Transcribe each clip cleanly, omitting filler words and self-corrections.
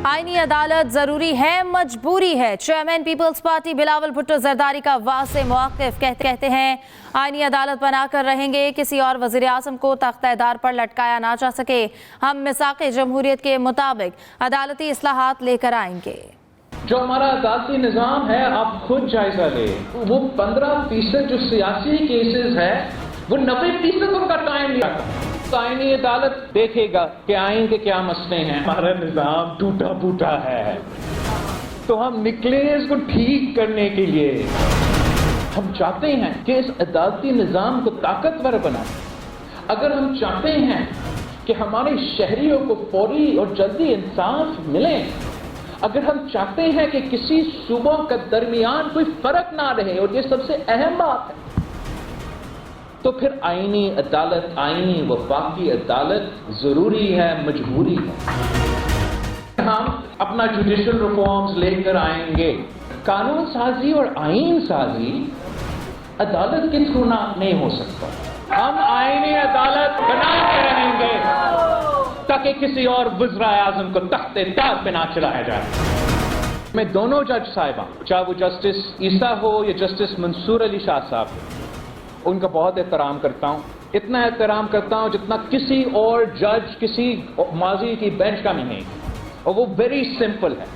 आईनी अदालत जरूरी है मजबूरी है। चेयरमैन पीपल्स पार्टी बिलावल भुट्टो जरदारी का वाज़े मौक़िफ़ कहते हैं आईनी अदालत बनाकर रहेंगे, किसी और वज़ीर आज़म को तख्त-ए-दार पर लटकाया ना जा सके। हम मिसाक़े जमहूरियत के मुताबिक अदालती इस्लाहात लेकर आएंगे। जो हमारा अदालती निज़ाम है, आप खुद जायजा लें, वो 15% जो सियासी केसेस है वो 90% उनका टाइम लिया था। तो आईनी अदालत देखेगा कि आइन के क्या मसले हैं। हमारा निज़ाम टूटा फूटा है, तो हम निकले इसको ठीक करने के लिए। हम चाहते हैं कि इस अदालती निज़ाम को ताकतवर बनाएं। अगर हम चाहते हैं कि हमारे शहरियों को फौरी और जल्दी इंसाफ मिले, अगर हम चाहते हैं कि किसी सूबों के दरमियान कोई फर्क ना रहे, और ये सबसे अहम बात है, तो फिर आईनी अदालत, आईनी वफाकी अदालत जरूरी है, मजबूरी है। हम अपना जुडिशल रिफॉर्म्स लेकर आएंगे। कानून साजी और आइन साजी अदालत के थ्रू नहीं हो सकता। हम आईनी अदालत बना के रहेंगे ताकि किसी और वज़ीर आज़म को तख्त-ए-ताज पे ना चलाया जाए। मैं दोनों जज साहिबान, चाहे वो जस्टिस ईसा हो या जस्टिस मंसूर अली शाह साहब, उनका बहुत एहतराम करता हूँ। इतना एहतराम करता हूँ जितना किसी और जज किसी माजी की बेंच का नहीं। और वो वेरी सिंपल है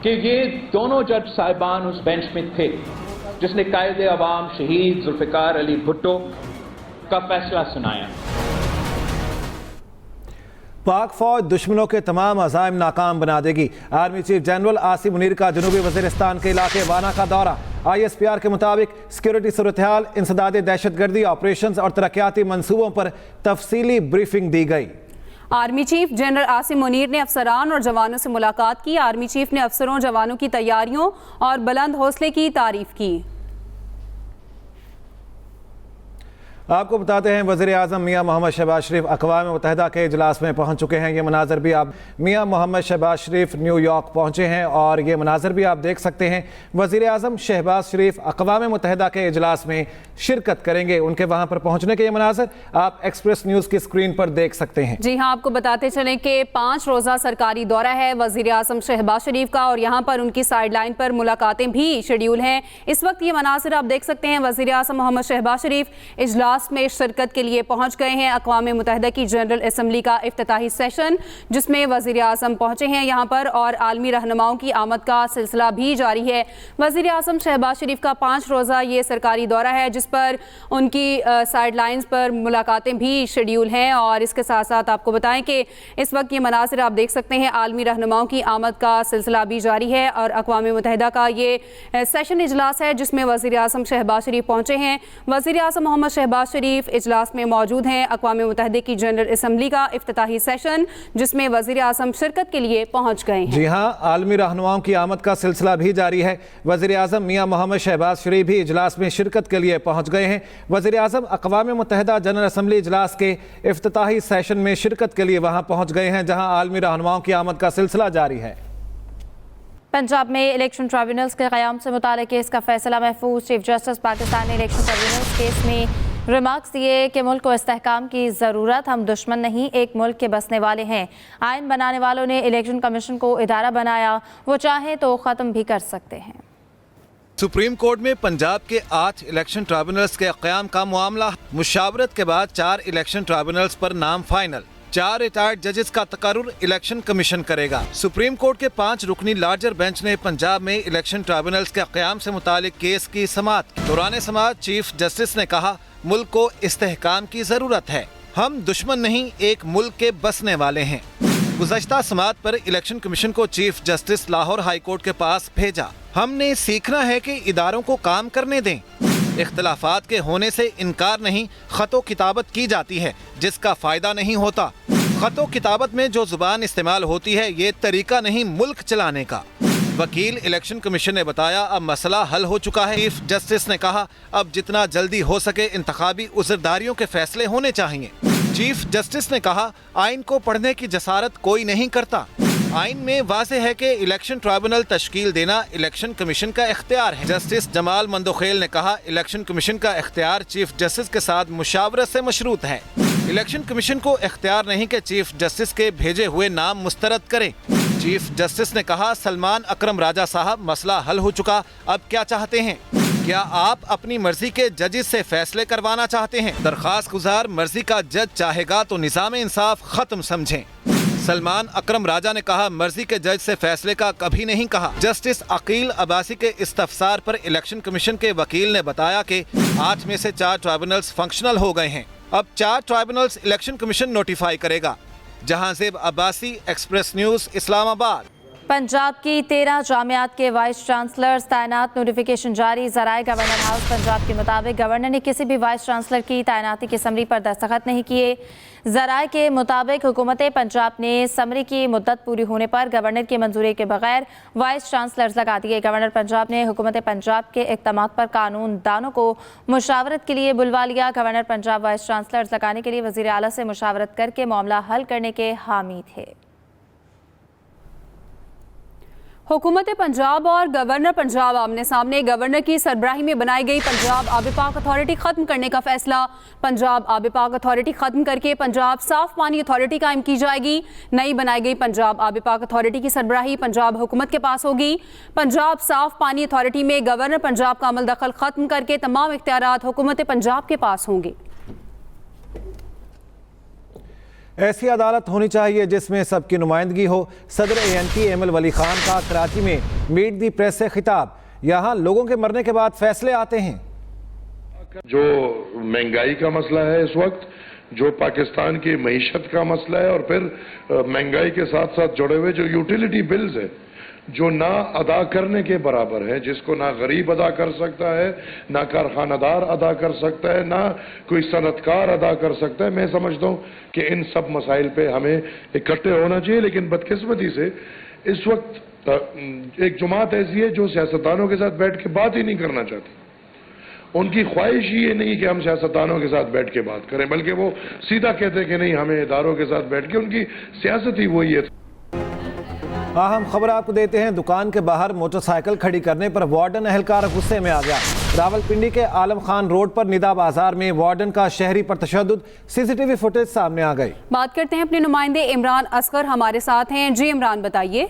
कि ये दोनों जज साहिबान उस बेंच में थे जिसने कायदे अवाम शहीद जुल्फ़िकार अली भुट्टो का फैसला सुनाया। पाक फौज दुश्मनों के तमाम अज़ाइम नाकाम बना देगी। Army chief general Asim Munir का जनूबी वज़ीरिस्तान के इलाके वाना का दौरा। ISPR के मुताबिक सिक्योरिटी सूरत-ए-हाल, इंसदादे दहशतगर्दी ऑपरेशंस और तरक्याती मंसूबों पर तफसीली ब्रीफिंग दी गई। Army chief general Asim Munir ने अफसरान और जवानों से मुलाकात की। आर्मी चीफ ने अफसरों जवानों की तैयारियों और बुलंद हौसले की तारीफ की। आपको बताते हैं वज़ीर आज़म मियाँ मोहम्मद शहबाज शरीफ अक़वाम मुत्तहिदा के इजलास में पहुँच चुके हैं। ये मनाज़र भी आप मियाँ मोहम्मद शहबाज शरीफ न्यूयॉर्क पहुँचे हैं और ये मनाज़र भी आप देख सकते हैं। वज़ीर आज़म शहबाज शरीफ अक़वाम मुत्तहिदा के इजलास में शिरकत करेंगे। उनके वहाँ पर पहुँचने के ये मनाज़र आप एक्सप्रेस न्यूज़ की स्क्रीन पर देख सकते हैं। जी हाँ, आपको बताते चलें कि 5 रोज़ा सरकारी दौरा है वज़ीर आज़म शहबाज शरीफ का, और यहाँ पर उनकी साइड लाइन पर मुलाकातें भी शेड्यूल हैं। इस वक्त ये मनाज़र आप देख सकते हैं। वज़ीर आज़म मोहम्मद शहबाज शरीफ इजलास में शिरकत के लिए पहुंच गए हैं। अक़वाम मुत्तहिदा की जनरल असम्बली का इफ्तिताही सेशन जिसमें वज़ीर आज़म पहुंचे हैं यहाँ पर, और आलमी रहनुमाओं की आमद का सिलसिला भी जारी है। वज़ीर आज़म शहबाज शरीफ का 5 रोज़ा ये सरकारी दौरा है जिस पर उनकी साइड लाइन्स पर मुलाकातें भी शेड्यूल हैं। और इसके साथ साथ आपको बताएं कि इस वक्त ये मनाज़िर आप देख सकते हैं। आलमी रहनुमाओं की आमद का सिलसिला भी जारी है और अक़वाम मुत्तहिदा का ये सेशन इजलास है जिसमें वज़ीर आज़म शहबाज शरीफ पहुँचे हैं। वज़ीर आज़म मोहम्मद शहबाज शरीफ इजलास में मौजूद हैं। अक़वाम मुत्तहिदा की जनरल असम्बली का इफ्तिताही सेशन जिसमें वज़ीर आज़म शिरकत के लिए पहुँच गए हैं। जी हाँ, आलमी रहनुमाओं की आमद का सिलसिला भी जारी है। वज़ीर आज़म मियाँ मोहम्मद शहबाज शरीफ भी इजलास में शिरकत के लिए पहुँच गए हैं। वज़ीर आज़म अक़वाम मुत्तहिदा जनरल असम्बली इजलास के इफ्तिताही सेशन में शिरकत के लिए वहाँ पहुँच गए हैं जहाँ आलमी रहनुमाओं की आमद का सिलसिला जारी है। पंजाब में इलेक्शन ट्राइब्यूनल्स के क़याम से मुताल्लिक़ केस का फैसला महफूज। चीफ जस्टिस पाकिस्तान ने इलेक्शन ट्राइब्यूनल्स केस में रिमार्क्स दिए कि मुल्क को इस्तेहकाम की ज़रूरत, हम दुश्मन नहीं एक मुल्क के बसने वाले हैं। आइन बनाने वालों ने इलेक्शन कमीशन को इदारा बनाया, वो चाहें तो ख़त्म भी कर सकते हैं। सुप्रीम कोर्ट में पंजाब के 8 इलेक्शन ट्राइब्यूनल्स के क़याम का मामला। मुशावरत के बाद 4 इलेक्शन ट्राइब्यूनल्स पर नाम फाइनल। 4 रिटायर्ड जजेस का तकर्रुर इलेक्शन कमीशन करेगा। सुप्रीम कोर्ट के 5 रुकनी लार्जर बेंच ने पंजाब में इलेक्शन ट्राइब्यूनल्स के क़याम से मुतालिक केस की समाअत की। दौरान समाअत चीफ जस्टिस ने कहा, मुल्क को इस्तेहकाम की जरूरत है, हम दुश्मन नहीं एक मुल्क के बसने वाले हैं। गुज़श्ता समाअत पर इलेक्शन कमीशन को chief justice Lahore high court के पास भेजा। हमने सीखना है कि इदारों को काम करने दें। इख्तलाफात के होने से इनकार नहीं, खतो किताबत की जाती है जिसका फायदा नहीं होता। खतो किताबत में जो जुबान इस्तेमाल होती है ये तरीका नहीं मुल्क चलाने का। वकील इलेक्शन कमीशन ने बताया, अब मसला हल हो चुका है। चीफ जस्टिस ने कहा, अब जितना जल्दी हो सके इंतखाबी उज़रदारियों के फैसले होने चाहिए। चीफ जस्टिस ने कहा, आइन को पढ़ने की जसारत कोई नहीं करता। आइन में वाज़ेह है कि इलेक्शन ट्राइब्यूनल तश्कील देना इलेक्शन कमीशन का इख्तियार है। जस्टिस जमाल मंदोखेल ने कहा, इलेक्शन कमीशन का इख्तियार चीफ जस्टिस के साथ मुशावरत से मशरूत है। इलेक्शन कमीशन को इख्तियार नहीं कि चीफ जस्टिस के भेजे हुए नाम मुस्तरद करे। चीफ जस्टिस ने कहा, सलमान अकरम राजा साहब, मसला हल हो चुका, अब क्या चाहते हैं? क्या आप अपनी मर्जी के जजेस से फैसले करवाना चाहते हैं? दरखास्त गुजार मर्जी का जज चाहेगा तो निज़ाम इंसाफ खत्म समझें। सलमान अकरम राजा ने कहा, मर्जी के जज से फैसले का कभी नहीं कहा। जस्टिस अकील अब्बासी के इस्तफसार पर इलेक्शन कमीशन के वकील ने बताया कि 8 में से 4 ट्राइब्यूनल्स फंक्शनल हो गए हैं। अब 4 ट्राइब्यूनल्स इलेक्शन कमीशन नोटिफाई करेगा। Jahanzeb Abbasi, Express News, Islamabad. पंजाब की 13 जामियात के वाइस चांसलर्स तैनात, नोटिफिकेशन जारी। ज़राए गवर्नर हाउस पंजाब के मुताबिक गवर्नर ने किसी भी वाइस चांसलर की तैनाती की समरी पर दस्तखत नहीं किए। ज़राए के मुताबिक हुकूमत पंजाब ने समरी की मुद्दत पूरी होने पर गवर्नर की मंजूरी के बगैर वाइस चांसलर्स लगा दिए। गवर्नर पंजाब ने हुकूमत पंजाब के इक़दामात पर कानून दानों को मुशावरत के लिए बुलवा लिया। गवर्नर पंजाब वाइस चांसलर्स लगाने के लिए वज़ीर आला से मुशावरत करके मामला हल करने के हामी थे। हुकूमत पंजाब और गवर्नर पंजाब आमने सामने। गवर्नर की सरबराही में बनाई गई पंजाब आब पाक अथॉरिटी ख़त्म करने का फैसला। पंजाब आब पाक अथॉरिटी ख़त्म करके पंजाब साफ पानी अथॉरिटी कायम की जाएगी। नई बनाई गई पंजाब आब पाक अथॉरिटी की सरबराही पंजाब हुकूमत के पास होगी। पंजाब साफ पानी अथॉरिटी में गवर्नर पंजाब का अमल दखल ख़त्म करके तमाम इख्तियारात हुकूमत पंजाब के पास होंगे। ऐसी अदालत होनी चाहिए जिसमें सबकी नुमाइंदगी हो। सदर ANP एमएल वली खान का कराची में मीट दी प्रेस से खिताब, यहाँ लोगों के मरने के बाद फैसले आते हैं। जो महंगाई का मसला है इस वक्त, जो पाकिस्तान की मईशत का मसला है, और फिर महंगाई के साथ साथ जुड़े हुए जो यूटिलिटी बिल्स है जो ना अदा करने के बराबर है, जिसको ना गरीब अदा कर सकता है, ना कारखानादार अदा कर सकता है, ना कोई सनतकार अदा कर सकता है। मैं समझता हूँ कि इन सब मसाइल पे हमें इकट्ठे होना चाहिए। लेकिन बदकिस्मती से इस वक्त एक जमात ऐसी है जो सियासतदानों के साथ बैठ के बात ही नहीं करना चाहती। उनकी ख्वाहिश ये नहीं कि हम सियासतदानों के साथ बैठ के बात करें, बल्कि वो सीधा कहते हैं कि नहीं, हमें इदारों के साथ बैठ के, उनकी सियासत ही वही है। अहम खबर आपको देते हैं, दुकान के बाहर मोटरसाइकिल खड़ी करने पर वार्डन एहलकार गुस्से में आ गया। रावलपिंडी के आलम खान रोड पर निदा बाजार में वार्डन का शहरी पर तशद्दुद, CCTV फुटेज सामने आ गई। बात करते हैं अपने नुमाइंदे इमरान असगर हमारे साथ हैं। जी इमरान, बताइए।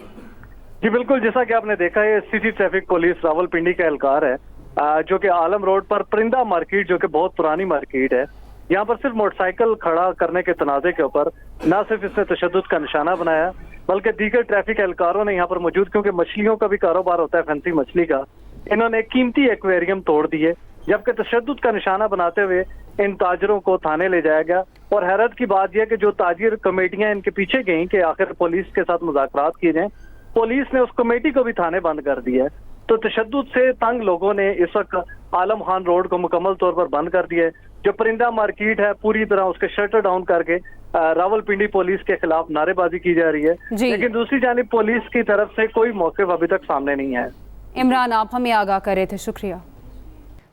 जी बिल्कुल, जैसा कि आपने देखा है, सिटी ट्रैफिक पुलिस रावलपिंडी का एहलकार है जो कि आलम रोड पर परिंदा मार्केट, जो कि बहुत पुरानी मार्केट है, यहाँ पर सिर्फ मोटरसाइकिल खड़ा करने के तनाज़े के ऊपर न सिर्फ इसने तशद्दुद का निशाना बनाया, बल्कि दीगर ट्रैफिक एहलकारों ने यहाँ पर मौजूद, क्योंकि मछलियों का भी कारोबार होता है, फैंसी मछली का, इन्होंने कीमती एक्वेरियम तोड़ दिए, जबकि तशद्दुद का निशाना बनाते हुए इन ताजरों को थाने ले जाया गया। और हैरत की बात यह कि जो ताजिर कमेटियां इनके पीछे गईं कि आखिर पुलिस के साथ मुज़ाकरात किए जाएं, पुलिस ने उस कमेटी को भी थाने बंद कर दिया है। तो तशद्दुद से तंग लोगों ने इस वक्त आलम खान रोड को मुकम्मल तौर पर बंद कर दिया है। जो परिंदा मार्केट है पूरी तरह उसके शटर डाउन करके रावलपिंडी पुलिस के खिलाफ नारेबाजी की जा रही है, लेकिन दूसरी जानिब पुलिस की तरफ से कोई मौक़िफ़ अभी तक सामने नहीं है। इमरान, आप हमें आगाह कर रहे थे, शुक्रिया।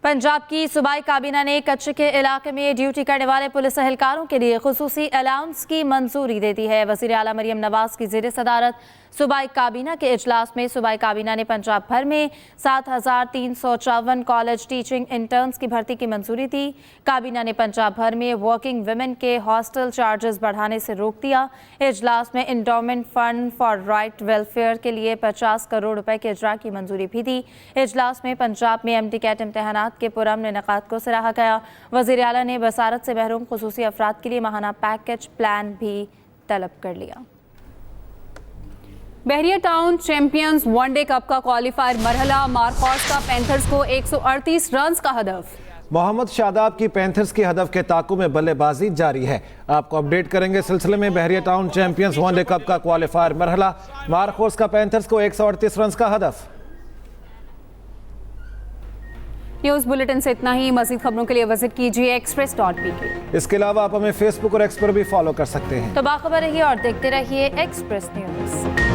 पंजाब की सूबाई काबीना ने कच्छ के इलाके में ड्यूटी करने वाले पुलिस एहलकारों के लिए खुसूसी अलाउंस की मंजूरी दे दी है। वज़ीर आला मरियम नवाज की ज़ेर सदारत सूबाई काबीना के इजलास में सूबाई काबीना ने पंजाब भर में 7,354 कॉलेज टीचिंग इंटर्न्स की भर्ती की मंजूरी दी। काबीना ने पंजाब भर में वर्किंग वुमेन के हॉस्टल चार्जेस बढ़ाने से रोक दिया। इजलास में endowment fund for right welfare के लिए 50 करोड़ रुपए के इजरा की मंजूरी भी दी। इजलास में पंजाब में MD कैट इम्तहानात के पुरअमन इनेकाद को सराहा गया। वज़ीर आला ने बसारत से महरूम खुसूसी अफराद के लिए माहाना पैकेज प्लान भी तलब कर लिया। बहरिया टाउन चैंपियंस वनडे कप का क्वालिफायर मरहला, मारकॉस का पैंथर्स को 138 रन का हदफ। मोहम्मद शादाब की पैंथर्स की हदफ के ताकू में बल्लेबाजी जारी है। आपको अपडेट करेंगे सिलसिले में। बहरिया टाउन चैंपियंस वनडे कप का क्वालिफायर मरहला, मारकॉस का पैंथर्स को 138 रन का हदफ। न्यूज़ बुलेटिन से इतना ही। मज़ीद खबरों के लिए विजिट कीजिए express.pk। इसके अलावा आप हमें फेसबुक और एक्स पर भी फॉलो कर सकते हैं। तो बाखबर रहिए और देखते रहिए एक्सप्रेस न्यूज़।